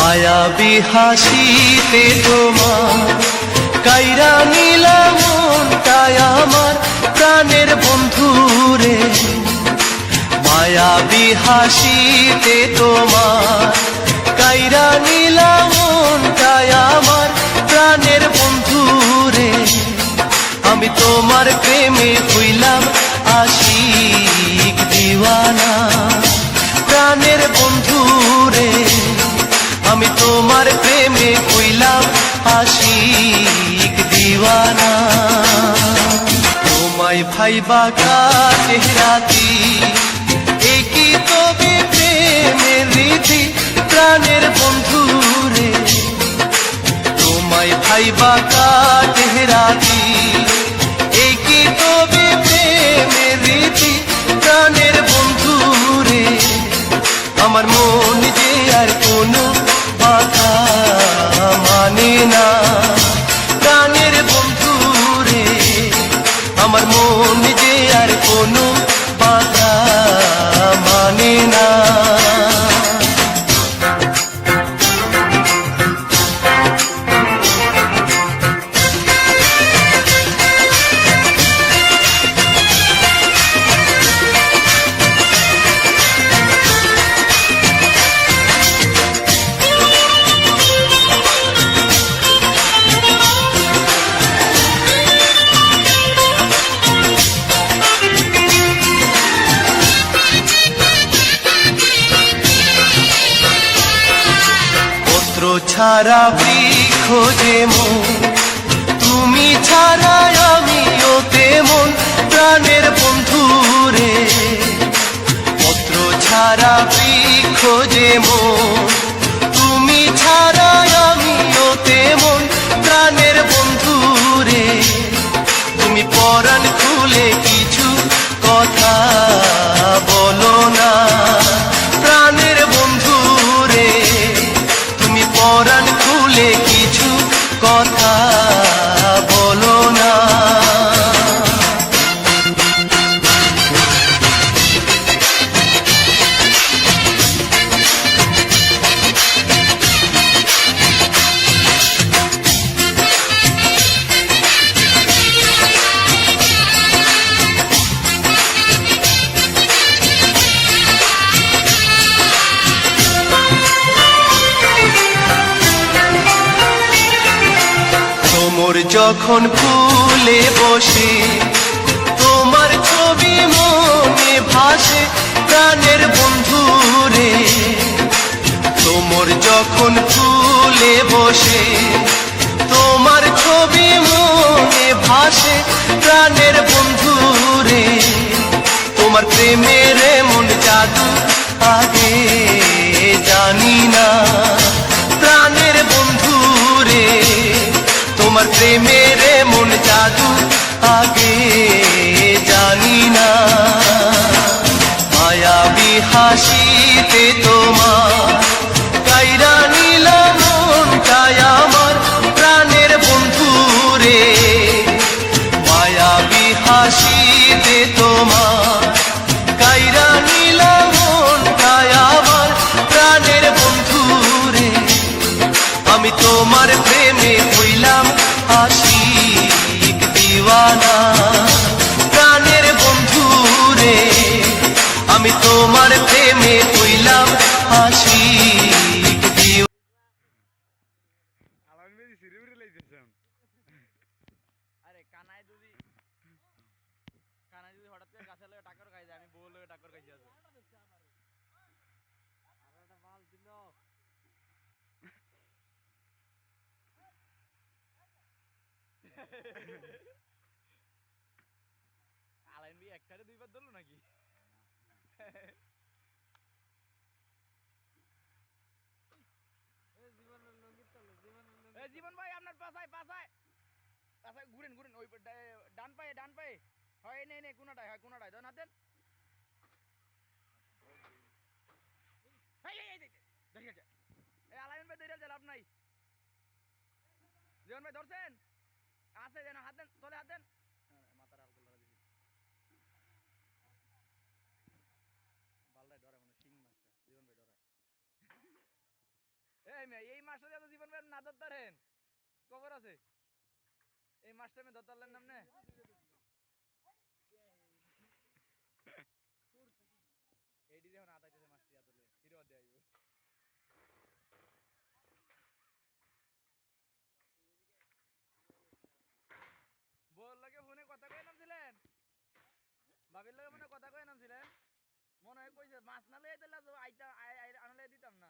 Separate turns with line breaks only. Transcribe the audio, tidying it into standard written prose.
মায়াবী হাসিতে তোমার কাইরা নিলাম মনটায় আমার প্রাণের বন্ধুরে। মায়াবী হাসিতে তোমার কাইরা নিলাম মনটায় আমার প্রাণের বন্ধুরে। আমি তোমার প্রেমে হইলাম আশিক দিওয়ানা প্রাণের বন্ধুরে। আমি তোমার প্রেমে হইলাম আশিক দিওয়ানা। তোমায় ভাইবা কাটে রাতি একই তবে প্রেমের রীতি প্রাণের বন্ধুরে। তোমায় ভাইবা কাটে রাতি একই তবে প্রেমের রীতি প্রাণের বন্ধুরে। আমার মন যে আর কোনো কথা মানে না প্রাণের বন্ধুরে। আমার মন যে আর কোনো কথা মানে না। ছাড়া বৃক্ষ যেমন তুমি ছাড়া আমিও তেমন প্রাণের বন্ধুরে। পত্র ছাড়া বৃক্ষ যেমন তুমি ছাড়া আমিও তেমন প্রাণের বন্ধুরে। তুমি পরাণ খুলে কিছু কথা বলো না প্রাণের বন্ধুরে। তুমি পরাণ খুলে কিছু কথা বলো না। যখন ফুলে বসে তোমার ছবি মনে ভাসে প্রাণের বন্ধুরে। তোমর যখন ফুলে বসে তোমার ছবি মনে ভাসে প্রাণের বন্ধুরে। তোমার প্রেমের এমন জাদু আগে জানি না প্রাণের বন্ধুরে। তোমার প্রেমের এমন জাদু আগে জানি না। মায়াবী হাসিতে তোমার কাইরা নিলাম মনটায় আমার প্রাণের বন্ধুরে। মায়াবী হাসিতে তোমার কাইরা নিলাম মনটায় আমার প্রাণের বন্ধুরে। আমি তোমার প্রেমে হইলাম আশিক দিওয়ানা প্রাণের বন্ধুরে। আমি তোমার প্রেমে হইলাম আশিক দিওয়ানা।
আরে কানাই যদি হঠাৎ করে গাছে লাগে টাকর খাই যায়, আমি বউ লগে টাকর খাইছি আছে। আর একটা মাল দিল আলাইন ভাই একটারে দুইবার ধরলো নাকি? জীবন ভাই আপনার পাশায় পাশায় পাশায় ঘুরেন ঘুরেন ওই ডান পায়ে হয় নেই নেই কোনাটায় হয় কোনাটায় ধর না দেন। আলাইন ভাই ধরে লাভ নাই। জীবন ভাই ধরছেন আছে যেন হাত দেন তলে হাত দেন মাথার হালকা লড়া দিবি বালদায় ধরে মানে শিং মাছটা জীবন ভাই ধরে। এ এই মাছটা এত জীবন ভাই না ধরতারেন খবর আছে এই মাছটা আমি ধরতারলেন নাম নে এইটি যখন আতাইতেছে মাছটি আতলে হিরো দিয়ে আইব বল লাগে ফোনে কথা কয়ে নামছিলেন ভাবির লাগে মনে কথা কয়ে নামছিলেন মনে হয় কইছে মাছ না লইয়া দিলে আইতা আনলে দিতাম না